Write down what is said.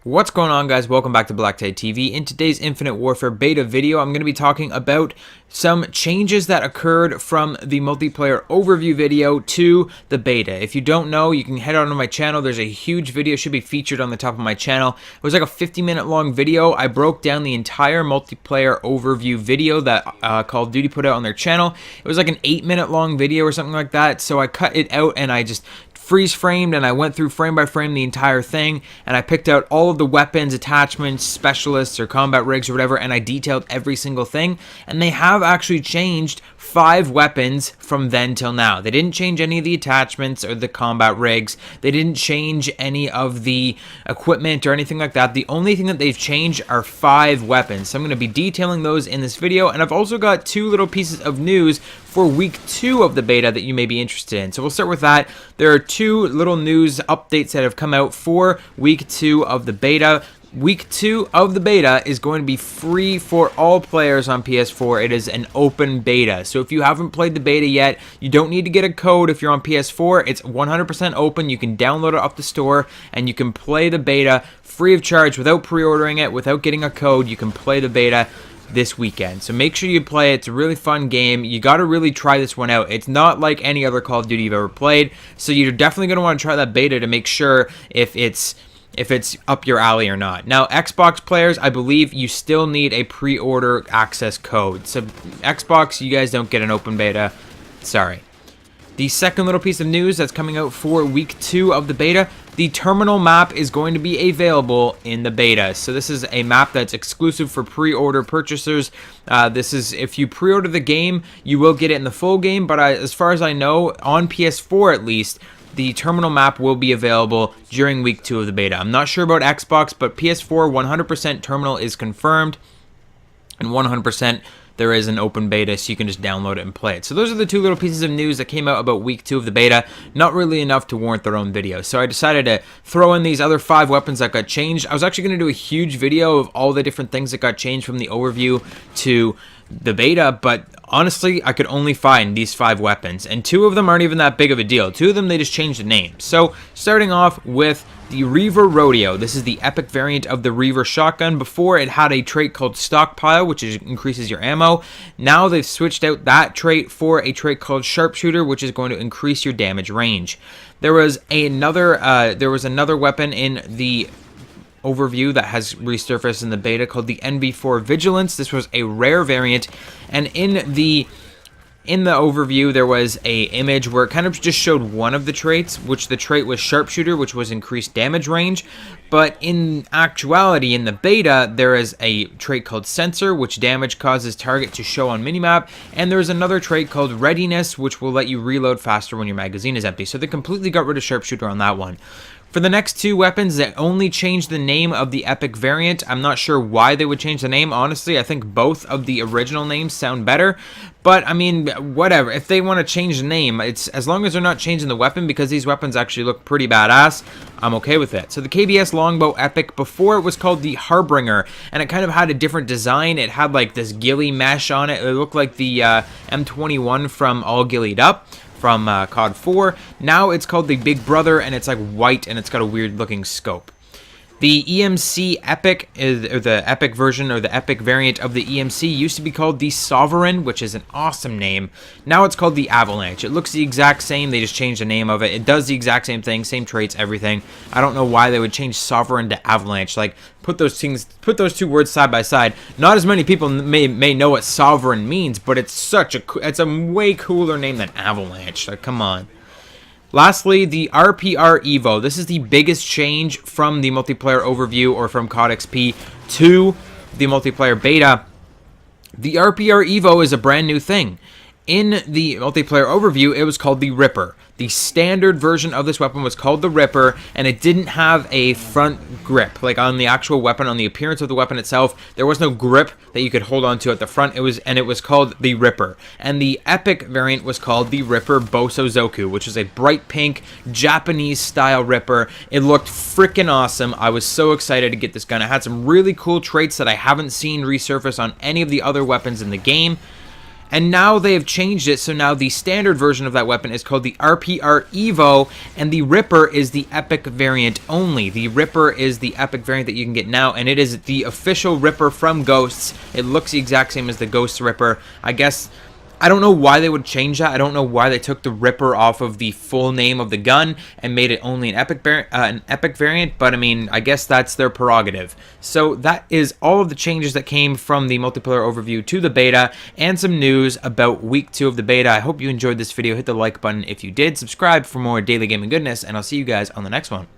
What's going on, guys? Welcome back to BlackTideTV. In today's Infinite Warfare beta video, I'm going to be talking about some changes that occurred from the multiplayer overview video to the beta. If you don't know, you can head on to my channel. There's a huge video, should be featured on the top of my channel. It was like a 50-minute long video. I broke down the entire multiplayer overview video that Call of Duty put out on their channel. It was like an 8-minute long video or something like that, so I cut it out and I just freeze framed and I went through frame by frame the entire thing, and I picked out all of the weapons, attachments, specialists, or combat rigs or whatever, and I detailed every single thing. And they have actually changed 5 weapons from then till now. They didn't change any of the attachments or the combat rigs. They didn't change any of the equipment or anything like that. The only thing that they've changed are 5 weapons. So I'm going to be detailing those in this video, and I've also got 2 little pieces of news for week 2 of the beta that you may be interested in. So we'll start with that. There are 2 little news updates that have come out for week 2 of the beta. Week 2 of the beta is going to be free for all players on PS4. It is an open beta. So if you haven't played the beta yet, you don't need to get a code if you're on PS4. It's 100% open. You can download it off the store and you can play the beta free of charge without pre-ordering it, without getting a code. You can play the beta this weekend. So make sure you play it. It's a really fun game. You got to really try this one out. It's not like any other Call of Duty you've ever played. So you're definitely going to want to try that beta to make sure if it's up your alley or not. Now, Xbox players, I believe you still need a pre-order access code. So Xbox, you guys don't get an open beta. Sorry. The second little piece of news that's coming out for week 2 of the beta, the terminal map is going to be available in the beta. So this is a map that's exclusive for pre-order purchasers. This is, if you pre-order the game, you will get it in the full game, but as far as I know, on PS4 at least, the terminal map will be available during week 2 of the beta. I'm not sure about Xbox, but PS4 100% terminal is confirmed, and 100% there is an open beta, so you can just download it and play it. So those are the 2 little pieces of news that came out about week 2 of the beta. Not really enough to warrant their own video. So I decided to throw in these other 5 weapons that got changed. I was actually going to do a huge video of all the different things that got changed from the overview to the beta, but honestly, I could only find these 5 weapons, and 2 of them aren't even that big of a deal. 2 of them, they just changed the name. So starting off with the Reaver Rodeo. This is the epic variant of the Reaver shotgun. Before, it had a trait called Stockpile, which increases your ammo. Now they've switched out that trait for a trait called Sharpshooter, which is going to increase your damage range. There was another weapon in the overview that has resurfaced in the beta called the NV4 Vigilance. This was a rare variant, and in the overview there was a image where it kind of just showed one of the traits, which the trait was Sharpshooter, which was increased damage range. But in actuality, in the beta, there is a trait called Sensor, which damage causes target to show on minimap, and there's another trait called Readiness, which will let you reload faster when your magazine is empty. So they completely got rid of Sharpshooter on that one. For the next 2 weapons, they only changed the name of the epic variant. I'm not sure why they would change the name. Honestly, I think both of the original names sound better. But, I mean, whatever. If they want to change the name, it's as long as they're not changing the weapon, because these weapons actually look pretty badass, I'm okay with it. So the KBS Longbow Epic, before it was called the Harbinger, and it kind of had a different design. It had like this ghillie mesh on it. It looked like the M21 from All Ghillied Up from CoD 4. Now it's called the Big Brother, and it's like white, and it's got a weird looking scope. The EMC Epic, or the Epic version, or the Epic variant of the EMC, used to be called the Sovereign, which is an awesome name. Now it's called the Avalanche. It looks the exact same, they just changed the name of it. It does the exact same thing, same traits, everything. I don't know why they would change Sovereign to Avalanche. Like, put those 2 words side by side. Not as many people may know what Sovereign means, but it's a way cooler name than Avalanche. Like, come on. Lastly, the RPR Evo. This is the biggest change from the multiplayer overview, or from COD XP to the multiplayer beta. The RPR Evo is a brand new thing. In the multiplayer overview, it was called the Ripper. The standard version of this weapon was called the Ripper, and it didn't have a front grip. Like on the actual weapon, on the appearance of the weapon itself, there was no grip that you could hold onto at the front. It was called the Ripper. And the epic variant was called the Ripper Bosozoku, which is a bright pink Japanese style Ripper. It looked freaking awesome. I was so excited to get this gun. It had some really cool traits that I haven't seen resurface on any of the other weapons in the game. And now they have changed it, so now the standard version of that weapon is called the RPR Evo, and the Ripper is the epic variant only. The Ripper is the epic variant that you can get now, and it is the official Ripper from Ghosts. It looks the exact same as the Ghost Ripper. I guess I don't know why they would change that. I don't know why they took the Ripper off of the full name of the gun and made it only an epic variant, but I mean, I guess that's their prerogative. So that is all of the changes that came from the multiplayer overview to the beta, and some news about week 2 of the beta. I hope you enjoyed this video. Hit the like button if you did. Subscribe for more daily gaming goodness, and I'll see you guys on the next one.